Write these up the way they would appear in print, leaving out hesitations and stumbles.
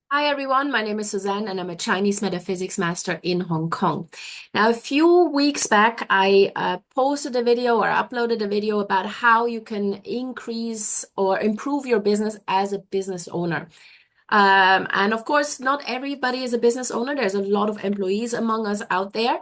Hi everyone, my name is Suzanne and I'm a Chinese metaphysics master in Hong Kong. Now, a few weeks back, I posted a video or uploaded a video about how you can increase or improve your business as a business owner. And of course, not everybody is a business owner. There's a lot of employees among us out there.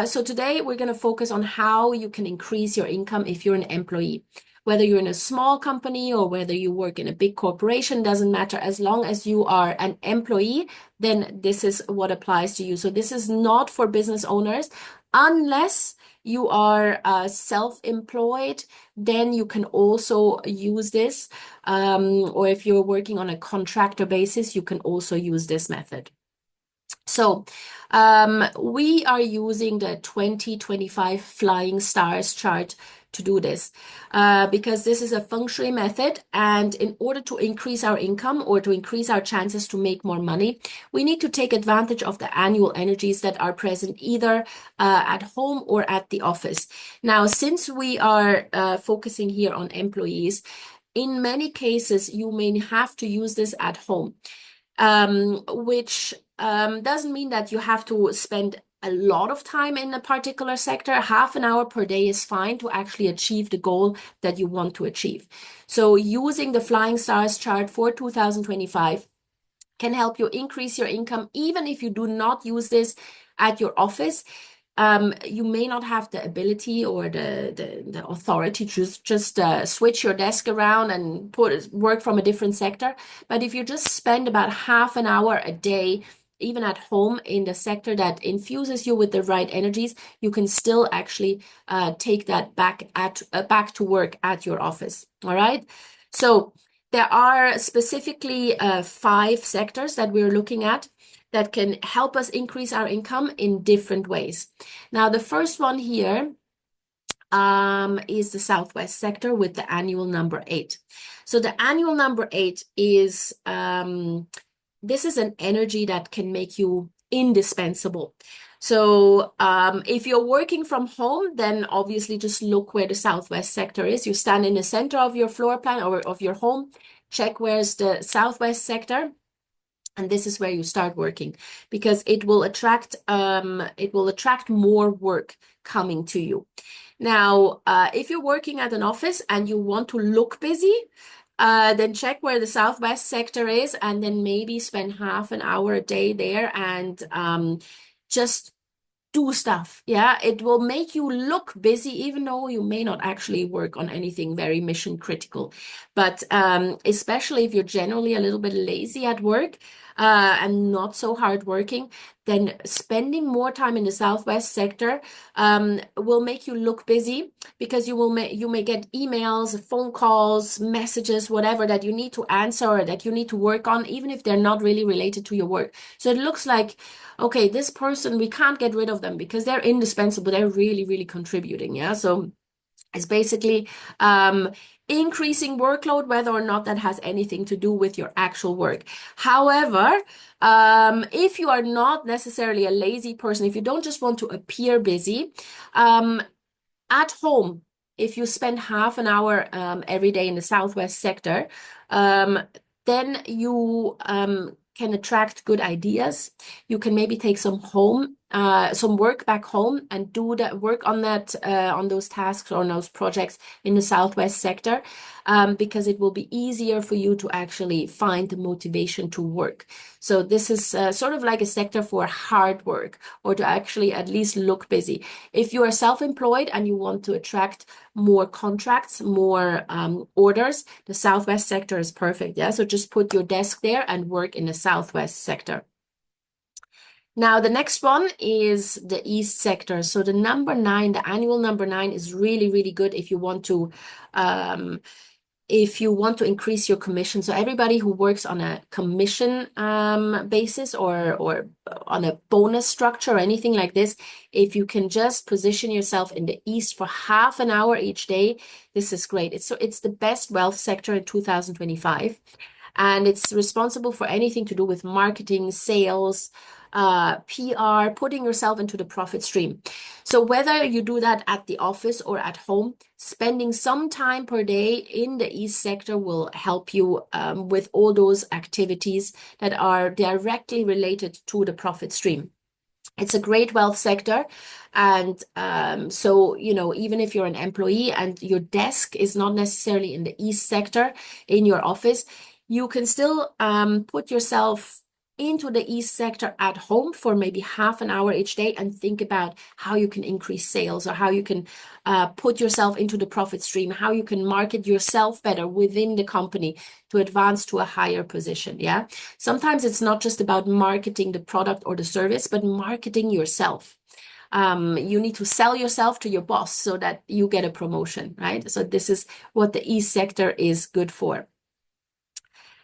So today we're going to focus on how you can increase your income if you're an employee. Whether you're in a small company or whether you work in a big corporation, doesn't matter. As long as you are an employee, then this is what applies to you. So this is not for business owners unless you are self-employed, then you can also use this. Or if you're working on a contractor basis, you can also use this method. So we are using the 2025 Flying Stars chart to do this because this is a Feng Shui method. And in order to increase our income or to increase our chances to make more money, we need to take advantage of the annual energies that are present either at home or at the office. Now, since we are focusing here on employees, in many cases, you may have to use this at home, which doesn't mean that you have to spend a lot of time in a particular sector. Half an hour per day is fine to actually achieve the goal that you want to achieve. So using the Flying Stars chart for 2025 can help you increase your income, even if you do not use this at your office. You may not have the ability or the authority to just switch your desk around and work from a different sector. But if you just spend about half an hour a day, even at home in the sector that infuses you with the right energies, you can still actually take that back to work at your office. All right. So there are specifically 5 sectors that we're looking at that can help us increase our income in different ways. Now, the first one here is the Southwest sector with the annual number 8. So the annual number 8 is this is an energy that can make you indispensable. So if you're working from home, then obviously just look where the Southwest sector is. You stand in the center of your floor plan or of your home, check where's the Southwest sector. And this is where you start working because it will attract more work coming to you. Now, if you're working at an office and you want to look busy, then check where the Southwest sector is and then maybe spend half an hour a day there and just do stuff. Yeah, it will make you look busy, even though you may not actually work on anything very mission critical. But especially if you're generally a little bit lazy at work and not so hardworking, then spending more time in the Southwest sector will make you look busy because you may get emails, phone calls, messages, whatever that you need to answer or that you need to work on, even if they're not really related to your work. So it looks like, okay, this person, we can't get rid of them because they're indispensable. They're really, really contributing. Yeah. So it's basically increasing workload, whether or not that has anything to do with your actual work. However, if you are not necessarily a lazy person, if you don't just want to appear busy, at home, if you spend half an hour every day in the Southwest sector, then you can attract good ideas. You can maybe take some work back home and do that work on on those tasks or on those projects in the Southwest sector, because it will be easier for you to actually find the motivation to work. So this is sort of like a sector for hard work or to actually at least look busy. If you are self-employed and you want to attract more contracts, more orders, the Southwest sector is perfect. Yeah. So just put your desk there and work in the Southwest sector. Now, the next one is the East sector. So the number 9, the annual number 9 is really, really good um, if you want to increase your commission. So everybody who works on a commission basis or on a bonus structure or anything like this, if you can just position yourself in the East for half an hour each day, this is great. It's the best wealth sector in 2025. And it's responsible for anything to do with marketing, sales, PR, putting yourself into the profit stream. So whether you do that at the office or at home, spending some time per day in the East sector will help you with all those activities that are directly related to the profit stream. It's a great wealth sector. And so, even if you're an employee and your desk is not necessarily in the East sector in your office, you can still put yourself into the East sector at home for maybe half an hour each day and think about how you can increase sales or how you can put yourself into the profit stream, how you can market yourself better within the company to advance to a higher position. Yeah. Sometimes it's not just about marketing the product or the service, but marketing yourself. You need to sell yourself to your boss so that you get a promotion, right? So this is what the East sector is good for.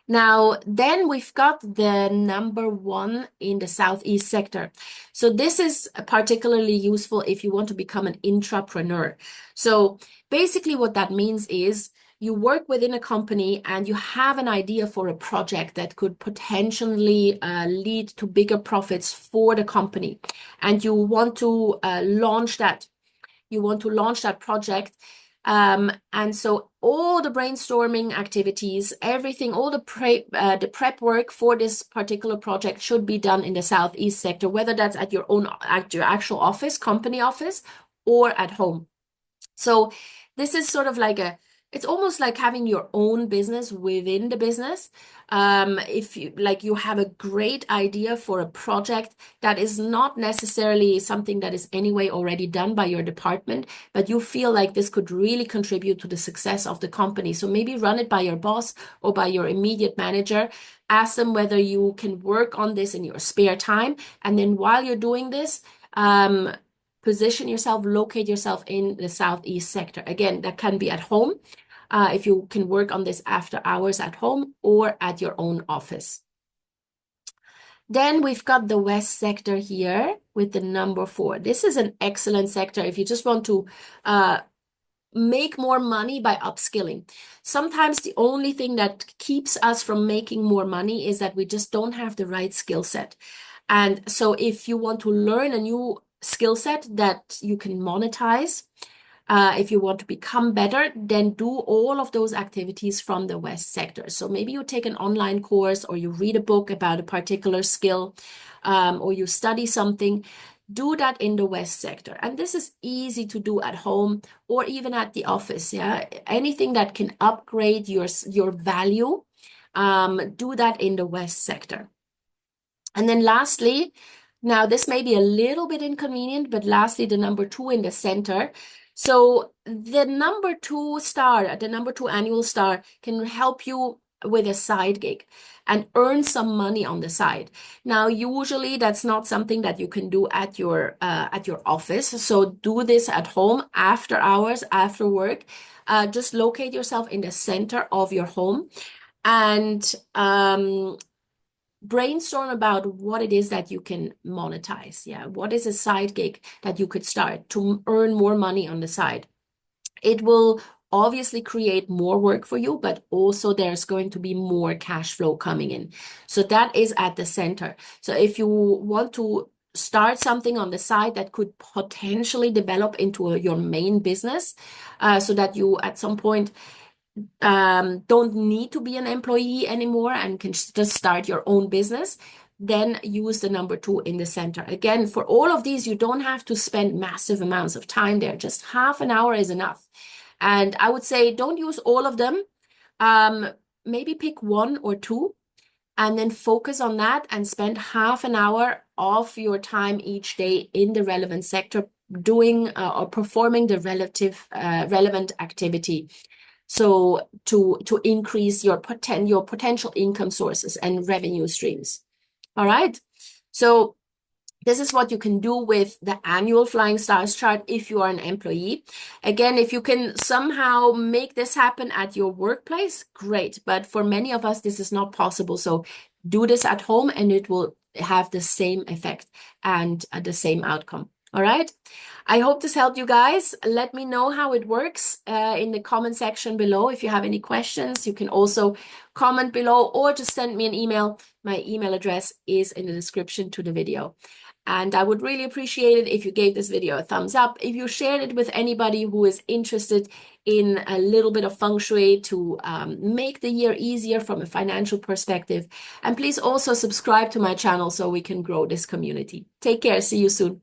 Now, then we've got the number 1 in the Southeast sector. So this is particularly useful if you want to become an intrapreneur. So basically what that means is you work within a company and you have an idea for a project that could potentially lead to bigger profits for the company. And you want to launch that. You want to launch that project. And so all the brainstorming activities, everything, all the prep work for this particular project should be done in the Southeast sector, whether that's at your actual office, company office, or at home. So this is sort of like it's almost like having your own business within the business. If you have a great idea for a project that is not necessarily something that is anyway already done by your department, but you feel like this could really contribute to the success of the company. So maybe run it by your boss or by your immediate manager. Ask them whether you can work on this in your spare time. And then while you're doing this, position yourself, locate yourself in the Southeast sector. Again, that can be at home, if you can work on this after hours at home or at your own office. Then we've got the West sector here with the number 4. This is an excellent sector if you just want to make more money by upskilling. Sometimes the only thing that keeps us from making more money is that we just don't have the right skill set. And so if you want to learn a new skill set that you can monetize, if you want to become better, then do all of those activities from the West sector. So maybe you take an online course or you read a book about a particular skill, or you study something. Do that in the West sector. And this is easy to do at home or even at the office. Yeah, anything that can upgrade your value, do that in the West sector. And then lastly, now this may be a little bit inconvenient, but lastly, the number 2 in the center. So the number 2 star, the number 2 annual star can help you with a side gig and earn some money on the side. Now, usually that's not something that you can do at your office. So do this at home after hours, after work. Just locate yourself in the center of your home and brainstorm about what it is that you can monetize. Yeah, what is a side gig that you could start to earn more money on the side? It will obviously create more work for you, but also there's going to be more cash flow coming in. So that is at the center. So if you want to start something on the side that could potentially develop into your main business, so that you at some point don't need to be an employee anymore and can just start your own business, then use the number 2 in the center. Again, for all of these, you don't have to spend massive amounts of time there. Just half an hour is enough. And I would say don't use all of them. Maybe pick 1 or 2 and then focus on that and spend half an hour of your time each day in the relevant sector doing or performing the relevant activity. So to increase your potential income sources and revenue streams. All right. So this is what you can do with the annual Flying Stars chart if you are an employee. Again, if you can somehow make this happen at your workplace, great. But for many of us, this is not possible. So do this at home and it will have the same effect and the same outcome. All right. I hope this helped you guys. Let me know how it works in the comment section below. If you have any questions, you can also comment below or just send me an email. My email address is in the description to the video. And I would really appreciate it if you gave this video a thumbs up, if you shared it with anybody who is interested in a little bit of Feng Shui to make the year easier from a financial perspective. And please also subscribe to my channel so we can grow this community. Take care. See you soon.